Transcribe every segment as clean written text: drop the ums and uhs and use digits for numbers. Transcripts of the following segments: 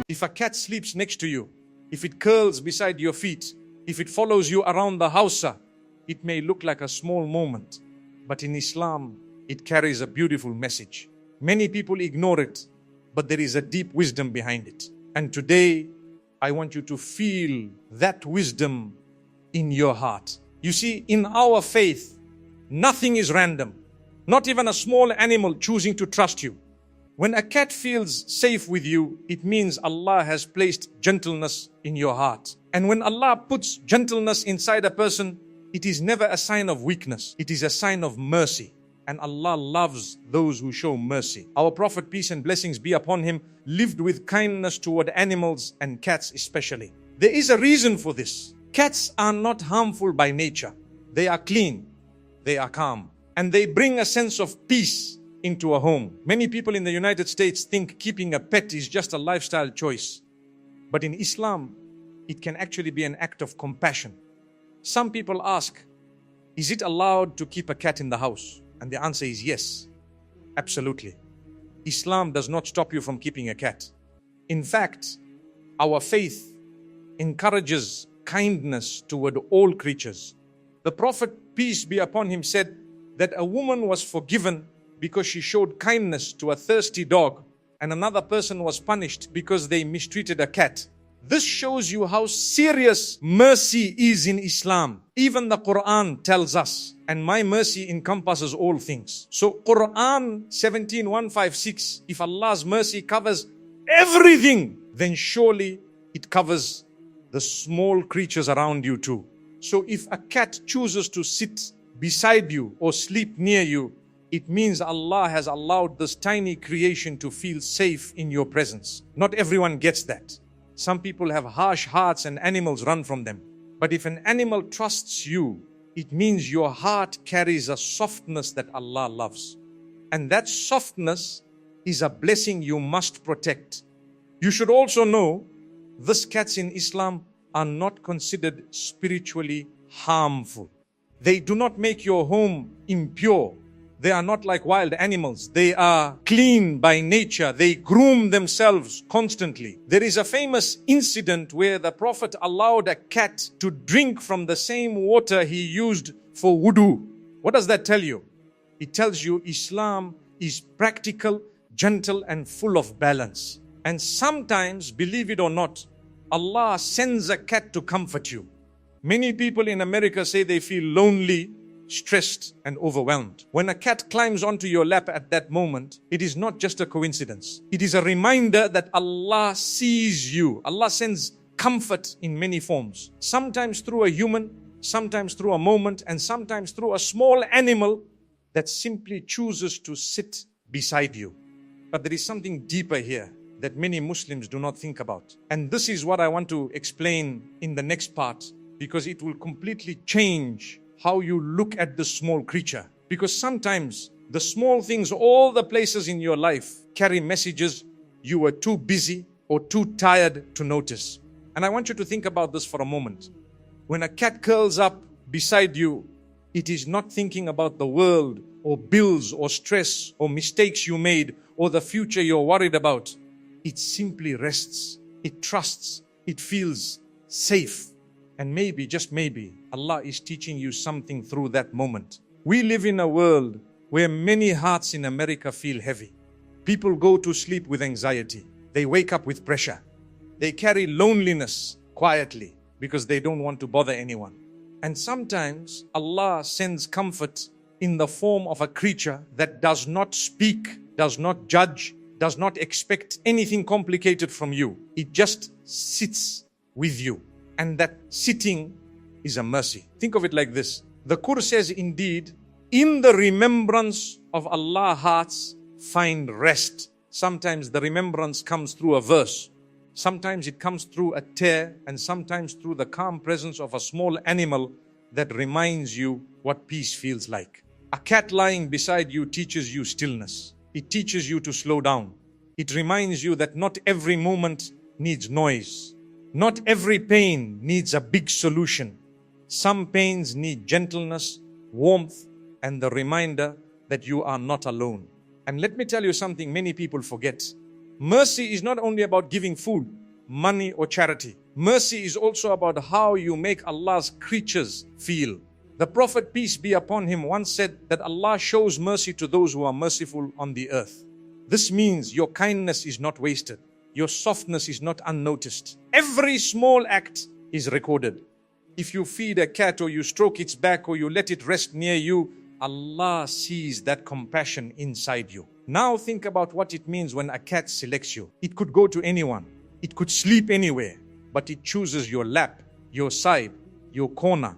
If a cat sleeps next to you, if it curls beside your feet, if it follows you around the house, it may look like a small moment, but in Islam, it carries a beautiful message. Many people ignore it, but there is a deep wisdom behind it. And today, I want you to feel that wisdom in your heart. You see, in our faith, nothing is random. Not even a small animal choosing to trust you. When a cat feels safe with you, it means Allah has placed gentleness in your heart. And when Allah puts gentleness inside a person, it is never a sign of weakness. It is a sign of mercy. And Allah loves those who show mercy. Our Prophet, peace and blessings be upon him, lived with kindness toward animals and cats especially. There is a reason for this. Cats are not harmful by nature. They are clean. They are calm. And they bring a sense of peace into a home. Many people in the United States think keeping a pet is just a lifestyle choice. But in Islam, it can actually be an act of compassion. Some people ask, is it allowed to keep a cat in the house? And the answer is yes, absolutely. Islam does not stop you from keeping a cat. In fact, our faith encourages kindness toward all creatures. The Prophet, peace be upon him, said that a woman was forgiven because she showed kindness to a thirsty dog, and another person was punished because they mistreated a cat. This shows you how serious mercy is in Islam. Even the Quran tells us, and my mercy encompasses all things. So Quran 17:156, if Allah's mercy covers everything, then surely it covers the small creatures around you too. So if a cat chooses to sit beside you or sleep near you, it means Allah has allowed this tiny creation to feel safe in your presence. Not everyone gets that. Some people have harsh hearts and animals run from them. But if an animal trusts you, it means your heart carries a softness that Allah loves. And that softness is a blessing you must protect. You should also know, these cats in Islam are not considered spiritually harmful. They do not make your home impure. They are not like wild animals. They are clean by nature. They groom themselves constantly. There is a famous incident where the Prophet allowed a cat to drink from the same water he used for wudu. What does that tell you? It tells you Islam is practical, gentle, and full of balance. And sometimes, believe it or not, Allah sends a cat to comfort you. Many people in America say they feel lonely, stressed, and overwhelmed. When a cat climbs onto your lap at that moment, it is not just a coincidence. It is a reminder that Allah sees you. Allah sends comfort in many forms. Sometimes through a human, sometimes through a moment, and sometimes through a small animal that simply chooses to sit beside you. But there is something deeper here that many Muslims do not think about. And this is what I want to explain in the next part, because it will completely change how you look at the small creature. Because sometimes the small things, all the places in your life carry messages you were too busy or too tired to notice. And I want you to think about this for a moment. When a cat curls up beside you, it is not thinking about the world or bills or stress or mistakes you made or the future you're worried about. It simply rests. It trusts. It feels safe. And maybe, just maybe, Allah is teaching you something through that moment. We live in a world where many hearts in America feel heavy. People go to sleep with anxiety. They wake up with pressure. They carry loneliness quietly because they don't want to bother anyone. And sometimes Allah sends comfort in the form of a creature that does not speak, does not judge, does not expect anything complicated from you. It just sits with you. And that sitting is a mercy. Think of it like this. The Qur'an says, indeed, in the remembrance of Allah, hearts find rest. Sometimes the remembrance comes through a verse. Sometimes it comes through a tear, and sometimes through the calm presence of a small animal that reminds you what peace feels like. A cat lying beside you teaches you stillness. It teaches you to slow down. It reminds you that not every moment needs noise. Not every pain needs a big solution. Some pains need gentleness, warmth, and the reminder that you are not alone. And let me tell you something many people forget. Mercy is not only about giving food, money, or charity. Mercy is also about how you make Allah's creatures feel. The Prophet, peace be upon him, once said that Allah shows mercy to those who are merciful on the earth. This means your kindness is not wasted. Your softness is not unnoticed. Every small act is recorded. If you feed a cat, or you stroke its back, or you let it rest near you, Allah sees that compassion inside you. Now think about what it means when a cat selects you. It could go to anyone. It could sleep anywhere, but it chooses your lap, your side, your corner.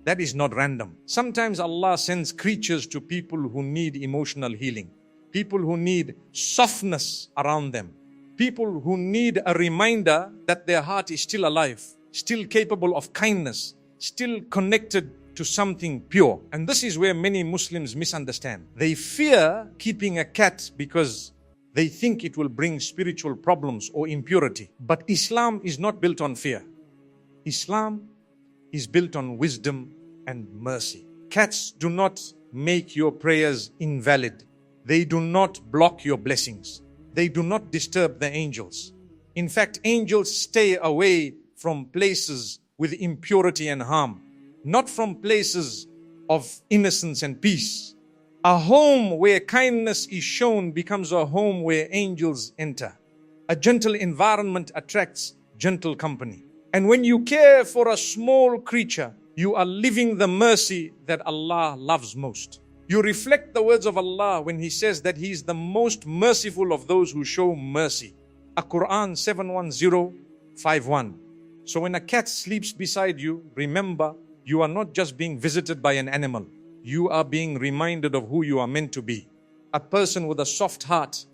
That is not random. Sometimes Allah sends creatures to people who need emotional healing, people who need softness around them, people who need a reminder that their heart is still alive, still capable of kindness, still connected to something pure. And this is where many Muslims misunderstand. They fear keeping a cat because they think it will bring spiritual problems or impurity. But Islam is not built on fear. Islam is built on wisdom and mercy. Cats do not make your prayers invalid. They do not block your blessings. They do not disturb the angels. In fact, angels stay away from places with impurity and harm, not from places of innocence and peace. A home where kindness is shown becomes a home where angels enter. A gentle environment attracts gentle company. And when you care for a small creature, you are living the mercy that Allah loves most. You reflect the words of Allah when He says that He is the most merciful of those who show mercy. Quran 71051. So when a cat sleeps beside you, remember, you are not just being visited by an animal. You are being reminded of who you are meant to be. A person with a soft heart,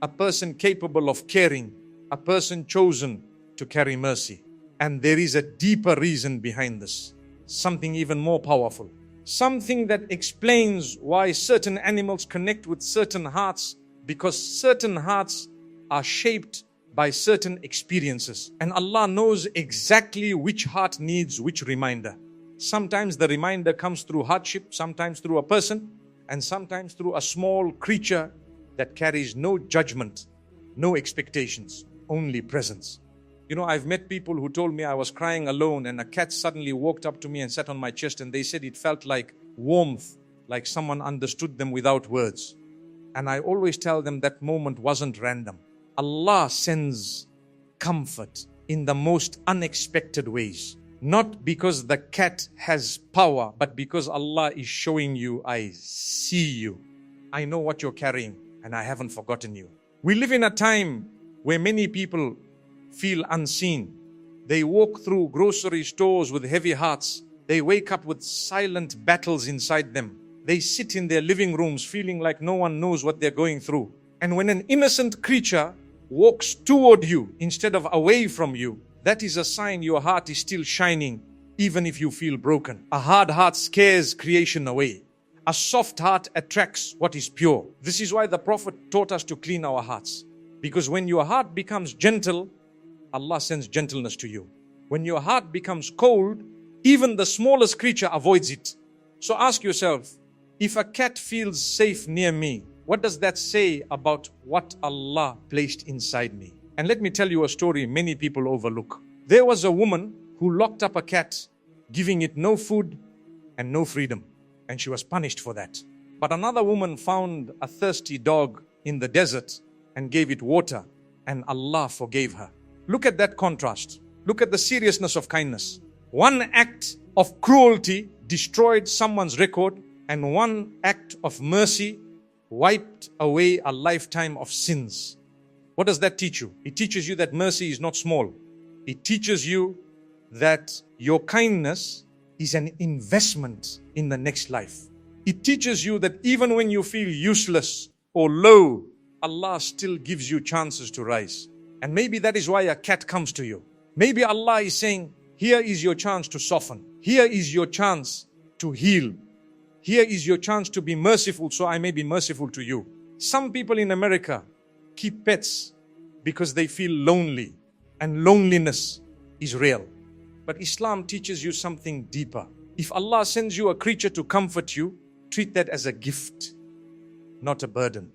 a person capable of caring, a person chosen to carry mercy. And there is a deeper reason behind this, something even more powerful, something that explains why certain animals connect with certain hearts, because certain hearts are shaped by certain experiences. And Allah knows exactly which heart needs which reminder. Sometimes the reminder comes through hardship, sometimes through a person, and sometimes through a small creature that carries no judgment, no expectations, only presence. You know, I've met people who told me I was crying alone and a cat suddenly walked up to me and sat on my chest, and they said it felt like warmth, like someone understood them without words. And I always tell them that moment wasn't random. Allah sends comfort in the most unexpected ways. Not because the cat has power, but because Allah is showing you, I see you. I know what you're carrying and I haven't forgotten you. We live in a time where many people feel unseen. They walk through grocery stores with heavy hearts. They wake up with silent battles inside them. They sit in their living rooms feeling like no one knows what they're going through. And when an innocent creature walks toward you instead of away from you, that is a sign your heart is still shining, even if you feel broken. A hard heart scares creation away. A soft heart attracts what is pure. This is why the Prophet taught us to clean our hearts. Because when your heart becomes gentle, Allah sends gentleness to you. When your heart becomes cold, even the smallest creature avoids it. So ask yourself, if a cat feels safe near me, what does that say about what Allah placed inside me? And let me tell you a story many people overlook. There was a woman who locked up a cat, giving it no food and no freedom. And she was punished for that. But another woman found a thirsty dog in the desert and gave it water, and Allah forgave her. Look at that contrast. Look at the seriousness of kindness. One act of cruelty destroyed someone's record, and one act of mercy wiped away a lifetime of sins. What does that teach you? It teaches you that mercy is not small. It teaches you that your kindness is an investment in the next life. It teaches you that even when you feel useless or low, Allah still gives you chances to rise. And maybe that is why a cat comes to you. Maybe Allah is saying, here is your chance to soften. Here is your chance to heal. Here is your chance to be merciful, so I may be merciful to you. Some people in America keep pets because they feel lonely, and loneliness is real. But Islam teaches you something deeper. If Allah sends you a creature to comfort you, treat that as a gift, not a burden.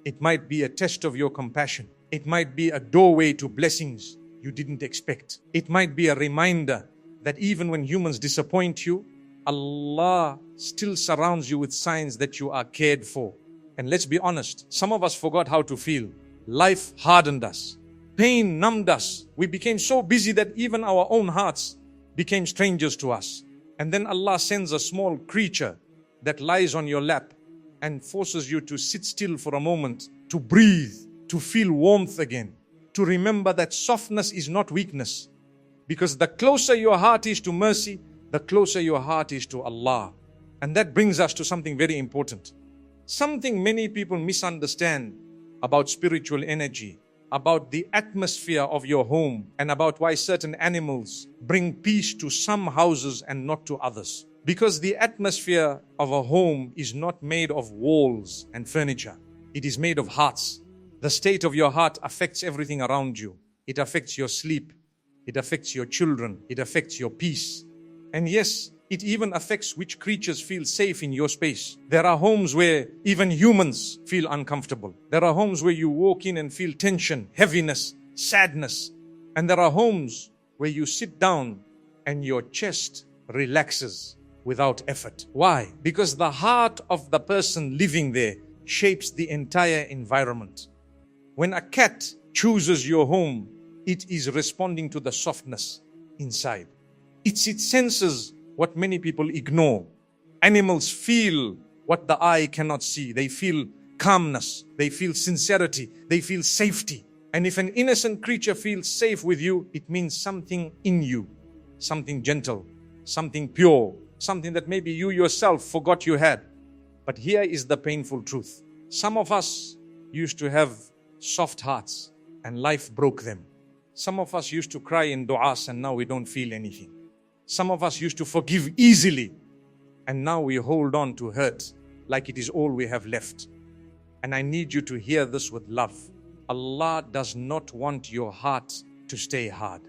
It might be a test of your compassion. It might be a doorway to blessings you didn't expect. It might be a reminder that even when humans disappoint you, Allah still surrounds you with signs that you are cared for. And let's be honest, some of us forgot how to feel. Life hardened us. Pain numbed us. We became so busy that even our own hearts became strangers to us. And then Allah sends a small creature that lies on your lap and forces you to sit still for a moment, to breathe, to feel warmth again, to remember that softness is not weakness. Because the closer your heart is to mercy, the closer your heart is to Allah. And that brings us to something very important. Something many people misunderstand about spiritual energy, about the atmosphere of your home, and about why certain animals bring peace to some houses and not to others. Because the atmosphere of a home is not made of walls and furniture. It is made of hearts. The state of your heart affects everything around you. It affects your sleep. It affects your children. It affects your peace. And yes, it even affects which creatures feel safe in your space. There are homes where even humans feel uncomfortable. There are homes where you walk in and feel tension, heaviness, sadness. And there are homes where you sit down and your chest relaxes without effort. Why? Because the heart of the person living there shapes the entire environment. When a cat chooses your home, it is responding to the softness inside. It senses what many people ignore. Animals feel what the eye cannot see. They feel calmness. They feel sincerity. They feel safety. And if an innocent creature feels safe with you, it means something in you, something gentle, something pure, something that maybe you yourself forgot you had. But here is the painful truth. Some of us used to have soft hearts and life broke them. Some of us used to cry in du'as and now we don't feel anything. Some of us used to forgive easily and now we hold on to hurt like it is all we have left. And I need you to hear this with love. Allah does not want your heart to stay hard.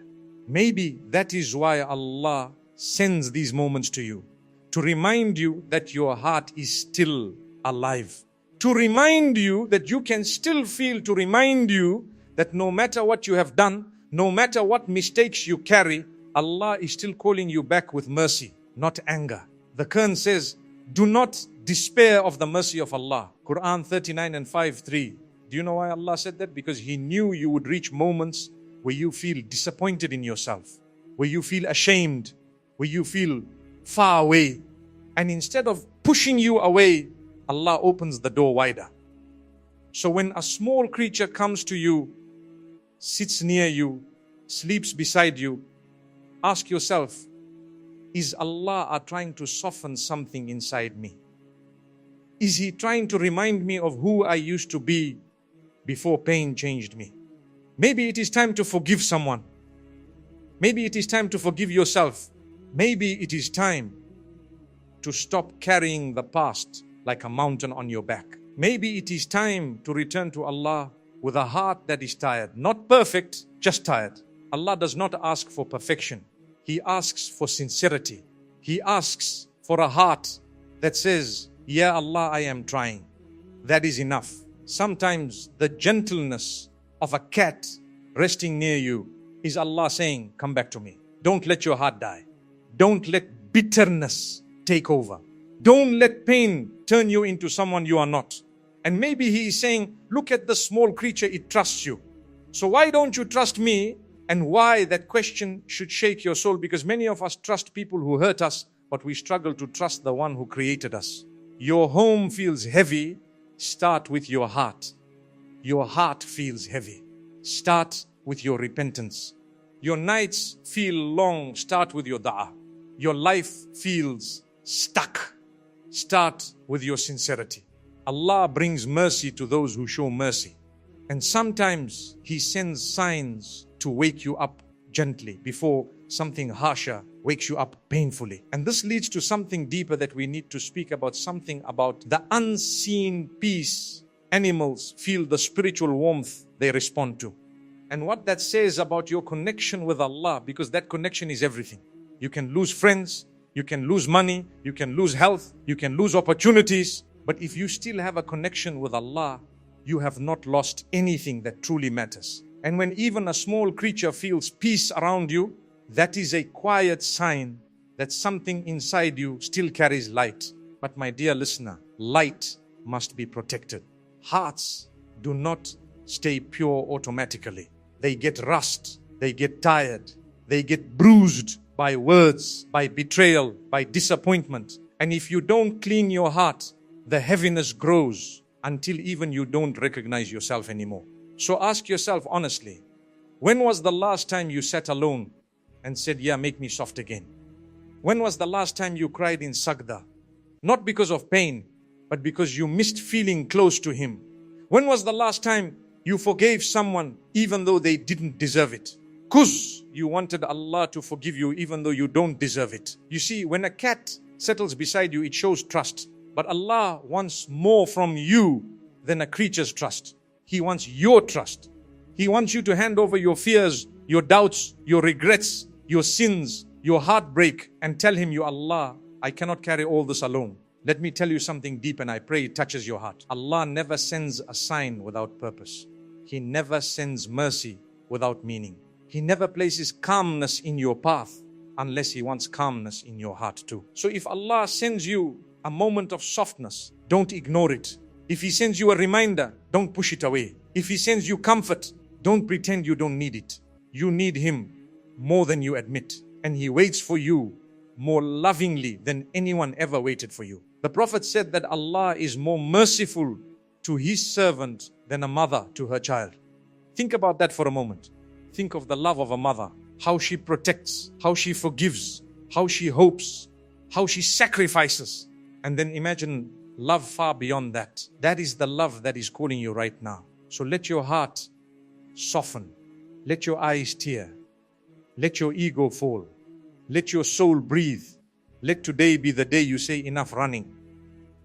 Maybe that is why Allah sends these moments to you, to remind you that your heart is still alive, to remind you that you can still feel, to remind you that no matter what you have done, no matter what mistakes you carry, Allah is still calling you back with mercy, not anger. The Quran says, do not despair of the mercy of Allah. Quran 39 and 5:3. Do you know why Allah said that? Because He knew you would reach moments where you feel disappointed in yourself, where you feel ashamed, where you feel far away. And instead of pushing you away, Allah opens the door wider. So when a small creature comes to you, sits near you, sleeps beside you, ask yourself, is Allah trying to soften something inside me? Is He trying to remind me of who I used to be before pain changed me? Maybe it is time to forgive someone. Maybe it is time to forgive yourself. Maybe it is time to stop carrying the past like a mountain on your back. Maybe it is time to return to Allah with a heart that is tired. Not perfect, just tired. Allah does not ask for perfection. He asks for sincerity. He asks for a heart that says, Ya Allah, I am trying. That is enough. Sometimes the gentleness of a cat resting near you is Allah saying, come back to me. Don't let your heart die. Don't let bitterness take over. Don't let pain turn you into someone you are not. And maybe He is saying, look at the small creature, it trusts you. So why don't you trust me? And why that question should shake your soul, because many of us trust people who hurt us, but we struggle to trust the one who created us. Your home feels heavy, start with your heart. Your heart feels heavy. Start with your repentance. Your nights feel long, start with your da'ah. Your life feels stuck, start with your sincerity. Allah brings mercy to those who show mercy. And sometimes He sends signs to wake you up gently before something harsher wakes you up painfully. And this leads to something deeper that we need to speak about, something about the unseen peace animals feel, the spiritual warmth they respond to. And what that says about your connection with Allah, because that connection is everything. You can lose friends, you can lose money, you can lose health, you can lose opportunities. But if you still have a connection with Allah, you have not lost anything that truly matters. And when even a small creature feels peace around you, that is a quiet sign that something inside you still carries light. But my dear listener, light must be protected. Hearts do not stay pure automatically. They get rust, they get tired, they get bruised by words, by betrayal, by disappointment. And if you don't clean your heart, the heaviness grows until even you don't recognize yourself anymore. So ask yourself honestly, when was the last time you sat alone and said, yeah, make me soft again? When was the last time you cried in sajda? Not because of pain, but because you missed feeling close to Him. When was the last time you forgave someone even though they didn't deserve it? Because you wanted Allah to forgive you even though you don't deserve it. You see, when a cat settles beside you, it shows trust. But Allah wants more from you than a creature's trust. He wants your trust. He wants you to hand over your fears, your doubts, your regrets, your sins, your heartbreak, and tell Him, "Ya Allah, I cannot carry all this alone." Let me tell you something deep, and I pray it touches your heart. Allah never sends a sign without purpose. He never sends mercy without meaning. He never places calmness in your path unless He wants calmness in your heart too. So if Allah sends you a moment of softness, don't ignore it. If He sends you a reminder, don't push it away. If He sends you comfort, don't pretend you don't need it. You need Him more than you admit. And He waits for you more lovingly than anyone ever waited for you. The Prophet said that Allah is more merciful to His servant than a mother to her child. Think about that for a moment. Think of the love of a mother, how she protects, how she forgives, how she hopes, how she sacrifices. And then imagine love far beyond that. That is the love that is calling you right now. So let your heart soften. Let your eyes tear. Let your ego fall. Let your soul breathe. Let today be the day you say, enough running,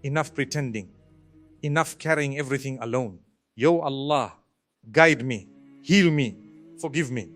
enough pretending, enough carrying everything alone. Yo Allah, guide me, heal me, forgive me.